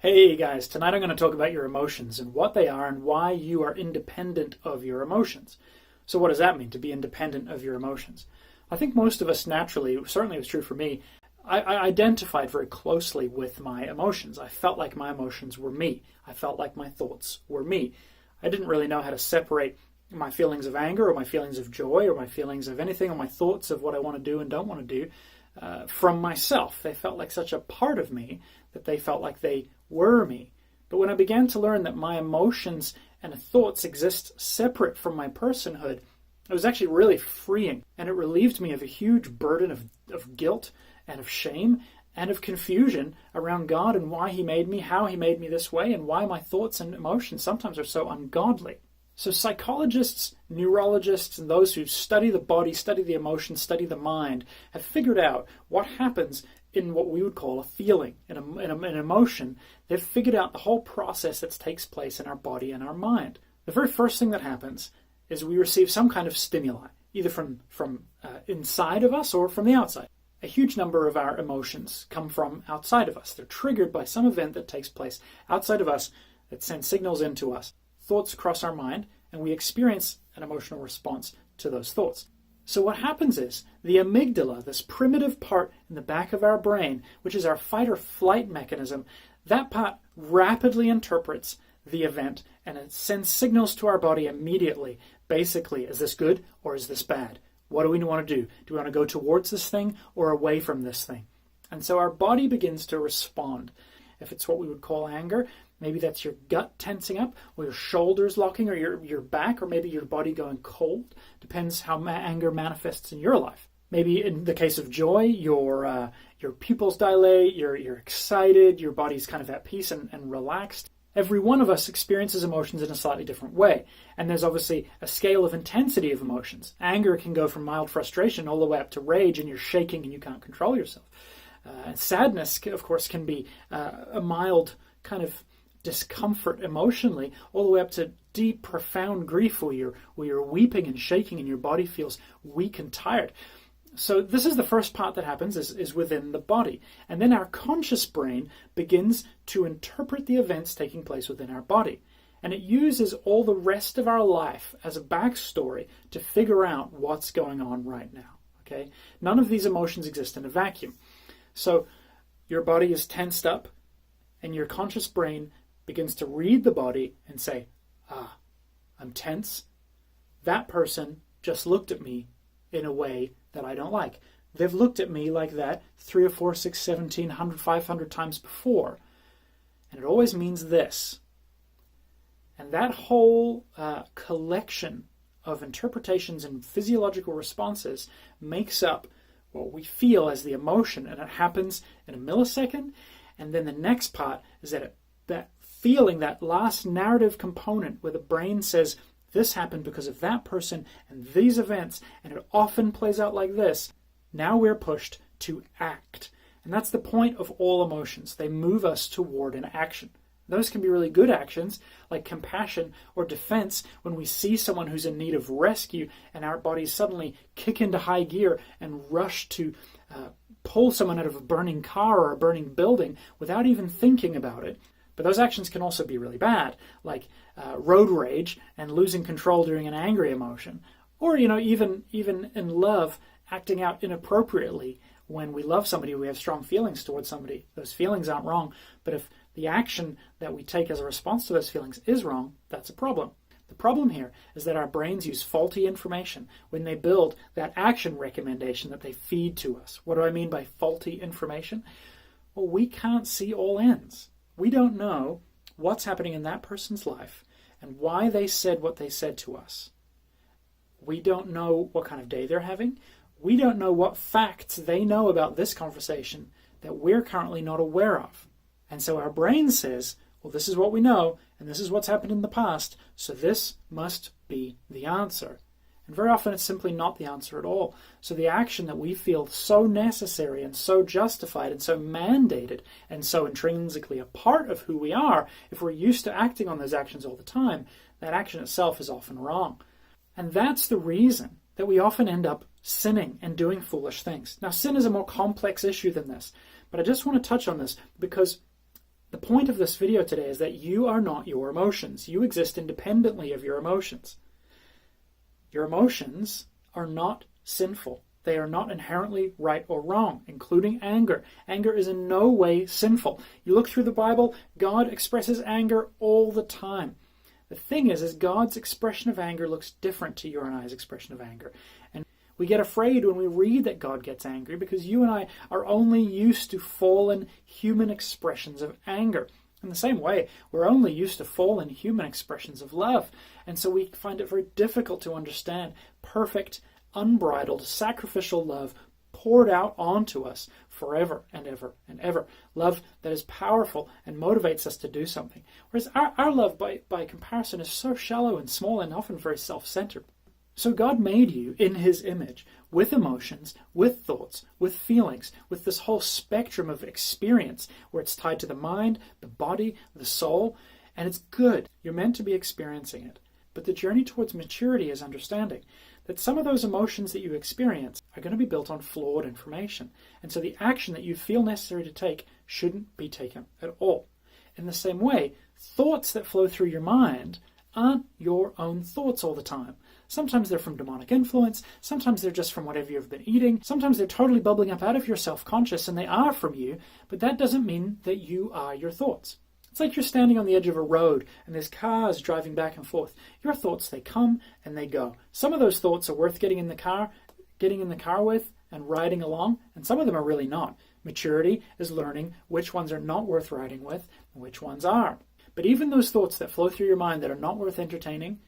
Hey guys, tonight I'm going to talk about your emotions and what they are and why you are independent of your emotions. So what does that mean, to be independent of your emotions? I think most of us naturally, certainly it was true for me, I identified very closely with my emotions. I felt like my emotions were me. I felt like my thoughts were me. I didn't really know how to separate my feelings of anger or my feelings of joy or my feelings of anything or my thoughts of what I want to do and don't want to do from myself. They felt like such a part of me that they felt like they were me. But when I began to learn that my emotions and thoughts exist separate from my personhood, it was actually really freeing, and it relieved me of a huge burden of guilt and of shame and of confusion around God and why He made me, how He made me this way, and why my thoughts and emotions sometimes are so ungodly. So psychologists, neurologists, and those who study the body, study the emotions, study the mind, have figured out what happens in what we would call a feeling, an emotion. They've figured out the whole process that takes place in our body and our mind. The very first thing that happens is we receive some kind of stimuli, either from inside of us or from the outside. A huge number of our emotions come from outside of us. They're triggered by some event that takes place outside of us that sends signals into us. Thoughts cross our mind, and we experience an emotional response to those thoughts. So what happens is the amygdala, this primitive part in the back of our brain, which is our fight or flight mechanism, that part rapidly interprets the event and it sends signals to our body immediately. Basically, is this good or is this bad? What do we want to do? Do we want to go towards this thing or away from this thing? And so our body begins to respond. If it's what we would call anger, maybe that's your gut tensing up, or your shoulders locking, or your back, or maybe your body going cold. Depends how anger manifests in your life. Maybe in the case of joy, your pupils dilate, you're excited, your body's kind of at peace and relaxed. Every one of us experiences emotions in a slightly different way. And there's obviously a scale of intensity of emotions. Anger can go from mild frustration all the way up to rage, and you're shaking and you can't control yourself. Sadness, of course, can be a mild kind of discomfort emotionally, all the way up to deep, profound grief where you're weeping and shaking and your body feels weak and tired. So this is the first part that happens, is within the body. And then our conscious brain begins to interpret the events taking place within our body. And it uses all the rest of our life as a backstory to figure out what's going on right now. Okay? None of these emotions exist in a vacuum. So your body is tensed up, and your conscious brain begins to read the body and say, I'm tense. That person just looked at me in a way that I don't like. They've looked at me like that 3 or 4, 6, 17, 100, 500 times before. And it always means this. And that whole collection of interpretations and physiological responses makes up what we feel as the emotion, and it happens in a millisecond. And then the next part is that feeling, that last narrative component where the brain says, this happened because of that person and these events, and it often plays out like this. Now we're pushed to act. And that's the point of all emotions. They move us toward an action. Those can be really good actions, like compassion or defense, when we see someone who's in need of rescue and our bodies suddenly kick into high gear and rush to pull someone out of a burning car or a burning building without even thinking about it. But those actions can also be really bad, like road rage and losing control during an angry emotion. Or, even in love, acting out inappropriately when we love somebody, we have strong feelings towards somebody. Those feelings aren't wrong, but if the action that we take as a response to those feelings is wrong, that's a problem. The problem here is that our brains use faulty information when they build that action recommendation that they feed to us. What do I mean by faulty information? Well, we can't see all ends. We don't know what's happening in that person's life and why they said what they said to us. We don't know what kind of day they're having. We don't know what facts they know about this conversation that we're currently not aware of. And so our brain says, well, this is what we know, and this is what's happened in the past, so this must be the answer. And very often it's simply not the answer at all. So the action that we feel so necessary and so justified and so mandated and so intrinsically a part of who we are, if we're used to acting on those actions all the time, that action itself is often wrong. And that's the reason that we often end up sinning and doing foolish things. Now, sin is a more complex issue than this, but I just want to touch on this because The point of this video today is that you are not your emotions. You exist independently of your emotions. Your emotions are not sinful. They are not inherently right or wrong, including anger. Anger is in no way sinful. You look through the Bible, God expresses anger all the time. The thing is God's expression of anger looks different to your and I's expression of anger. And we get afraid when we read that God gets angry because you and I are only used to fallen human expressions of anger. In the same way, we're only used to fallen human expressions of love. And so we find it very difficult to understand perfect, unbridled, sacrificial love poured out onto us forever and ever and ever. Love that is powerful and motivates us to do something. Whereas our love, by comparison, is so shallow and small and often very self-centered. So God made you in his image, with emotions, with thoughts, with feelings, with this whole spectrum of experience where it's tied to the mind, the body, the soul, and it's good. You're meant to be experiencing it. But the journey towards maturity is understanding that some of those emotions that you experience are going to be built on flawed information. And so the action that you feel necessary to take shouldn't be taken at all. In the same way, thoughts that flow through your mind aren't your own thoughts all the time. Sometimes they're from demonic influence, sometimes they're just from whatever you've been eating, sometimes they're totally bubbling up out of your self-conscious and they are from you, but that doesn't mean that you are your thoughts. It's like you're standing on the edge of a road and there's cars driving back and forth. Your thoughts, they come and they go. Some of those thoughts are worth getting in the car with and riding along, and some of them are really not. Maturity is learning which ones are not worth riding with and which ones are. But even those thoughts that flow through your mind that are not worth entertaining,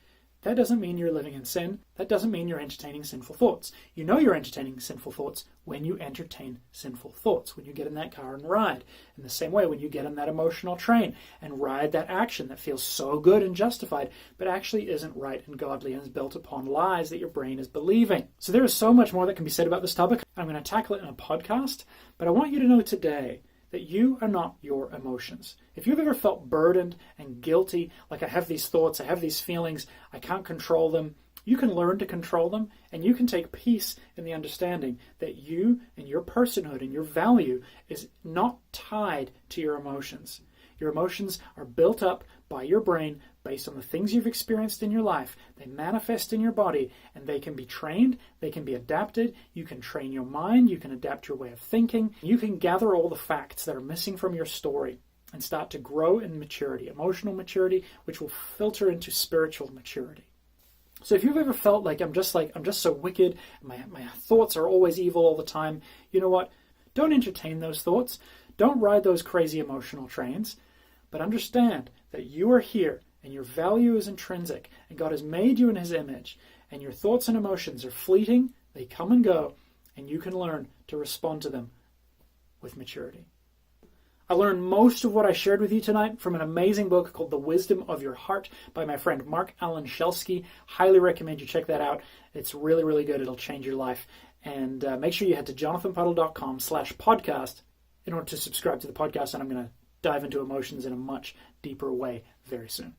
that doesn't mean you're living in sin. That doesn't mean you're entertaining sinful thoughts. You know you're entertaining sinful thoughts when you entertain sinful thoughts, when you get in that car and ride. In the same way, when you get on that emotional train and ride that action that feels so good and justified, but actually isn't right and godly and is built upon lies that your brain is believing. So there is so much more that can be said about this topic. I'm going to tackle it in a podcast, but I want you to know today that you are not your emotions. If you've ever felt burdened and guilty, like I have these thoughts, I have these feelings, I can't control them, you can learn to control them, and you can take peace in the understanding that you and your personhood and your value is not tied to your emotions. Your emotions are built up by your brain based on the things you've experienced in your life. They manifest in your body, and they can be trained, they can be adapted. You can train your mind, you can adapt your way of thinking. You can gather all the facts that are missing from your story and start to grow in maturity, emotional maturity, which will filter into spiritual maturity. So if you've ever felt like I'm just so wicked, my thoughts are always evil all the time, you know what? Don't entertain those thoughts. Don't ride those crazy emotional trains. But understand that you are here and your value is intrinsic and God has made you in his image, and your thoughts and emotions are fleeting, they come and go, and you can learn to respond to them with maturity. I learned most of what I shared with you tonight from an amazing book called The Wisdom of Your Heart by my friend Mark Alan Shelsky. Highly recommend you check that out. It's really, really good. It'll change your life. And make sure you head to jonathanpuddle.com/podcast in order to subscribe to the podcast, and I'm going to dive into emotions in a much deeper way very soon.